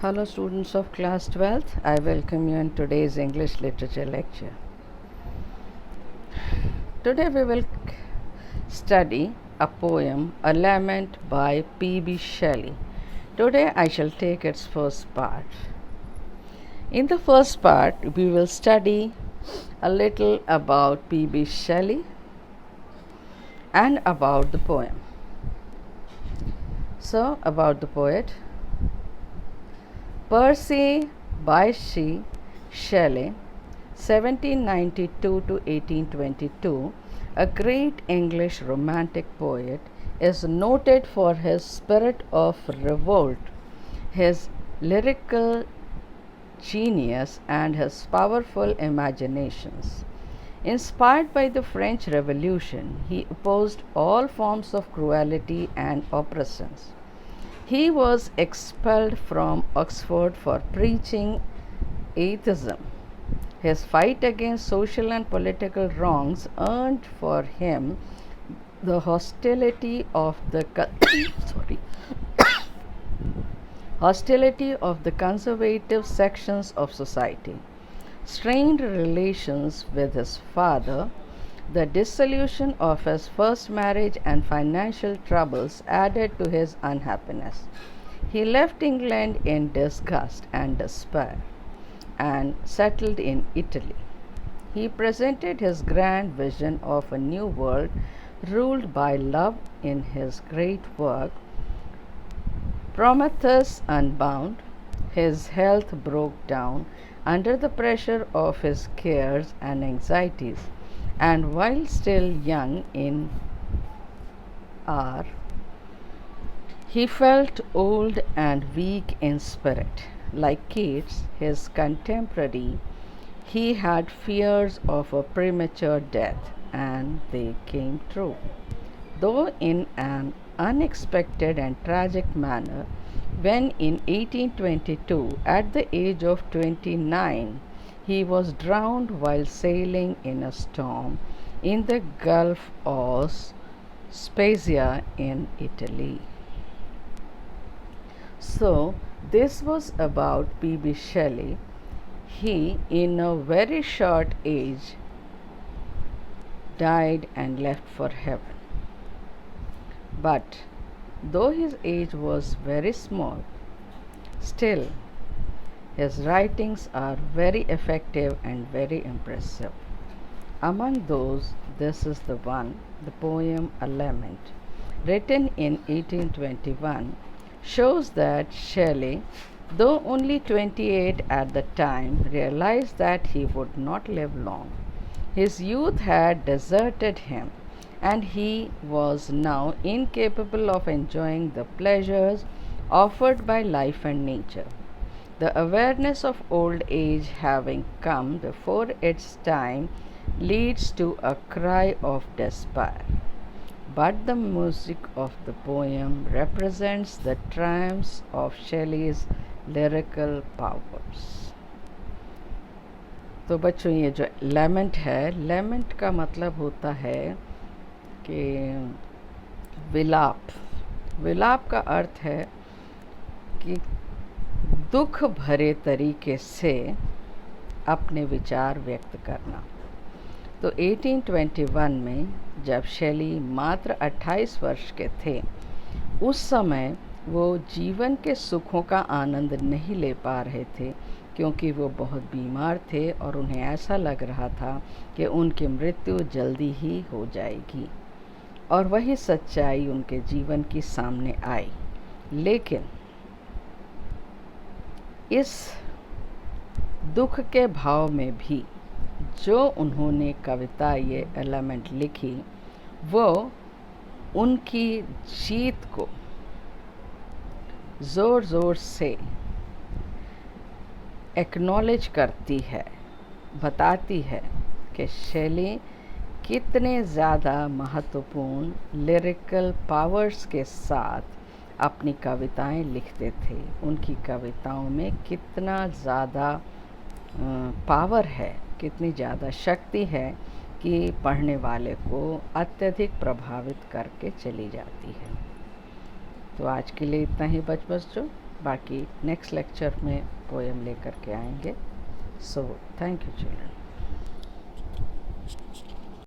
Hello students of class 12th, I welcome you in today's English literature lecture. Today we will study a poem, A Lament by P.B. Shelley. Today I shall take its first part. In the first part we will study a little about P.B. Shelley and about the poem. So, about the poet. Percy Bysshe Shelley, 1792 to 1822, a great English romantic poet, is noted for his spirit of revolt, his lyrical genius, and his powerful imaginations. Inspired by the French Revolution, he opposed all forms of cruelty and oppression. He was expelled from Oxford for preaching atheism. His fight against social and political wrongs earned for him the hostility of the hostility of the conservative sections of society. Strained relations with his father, the dissolution of his first marriage, and financial troubles added to his unhappiness. He left England in disgust and despair and settled in Italy. He presented his grand vision of a new world ruled by love in his great work, Prometheus Unbound. His health broke down under the pressure of his cares and anxieties, and while still young in hour, he felt old and weak in spirit. Like Keats, his contemporary, he had fears of a premature death, and they came true. Though in an unexpected and tragic manner, when in 1822, at the age of 29, he was drowned while sailing in a storm in the Gulf of Spezia in Italy. So, this was about P.B. Shelley. He, in a very short age, died and left for heaven. But though his age was very small, still his writings are very effective and very impressive. Among those, this is the one, the poem A Lament, written in 1821, shows that Shelley, though only 28 at the time, realized that he would not live long. His youth had deserted him, and he was now incapable of enjoying the pleasures offered by life and nature. The awareness of old age having come before its time leads to a cry of despair. But the music of the poem represents the triumphs of Shelley's lyrical powers. तो बच्चों, ये जो लेमेंट है, लेमेंट का मतलब होता है कि विलाप। विलाप का अर्थ है कि दुख भरे तरीके से अपने विचार व्यक्त करना। तो 1821 में जब शैली मात्र 28 वर्ष के थे, उस समय वो जीवन के सुखों का आनंद नहीं ले पा रहे थे, क्योंकि वो बहुत बीमार थे और उन्हें ऐसा लग रहा था कि उनकी मृत्यु जल्दी ही हो जाएगी। और वही सच्चाई उनके जीवन की सामने आई। लेकिन इस दुख के भाव में भी जो उन्होंने कविता ये एलिमेंट लिखी, वो उनकी जीत को ज़ोर ज़ोर से एक्नॉलेज करती है, बताती है कि शैली कितने ज़्यादा महत्वपूर्ण लिरिकल पावर्स के साथ अपनी कविताएं लिखते थे। उनकी कविताओं में कितना ज़्यादा पावर है, कितनी ज़्यादा शक्ति है कि पढ़ने वाले को अत्यधिक प्रभावित करके चली जाती है। तो आज के लिए इतना ही बच्चों। बाकी नेक्स्ट लेक्चर में पोएम लेकर के आएंगे. So thank you children.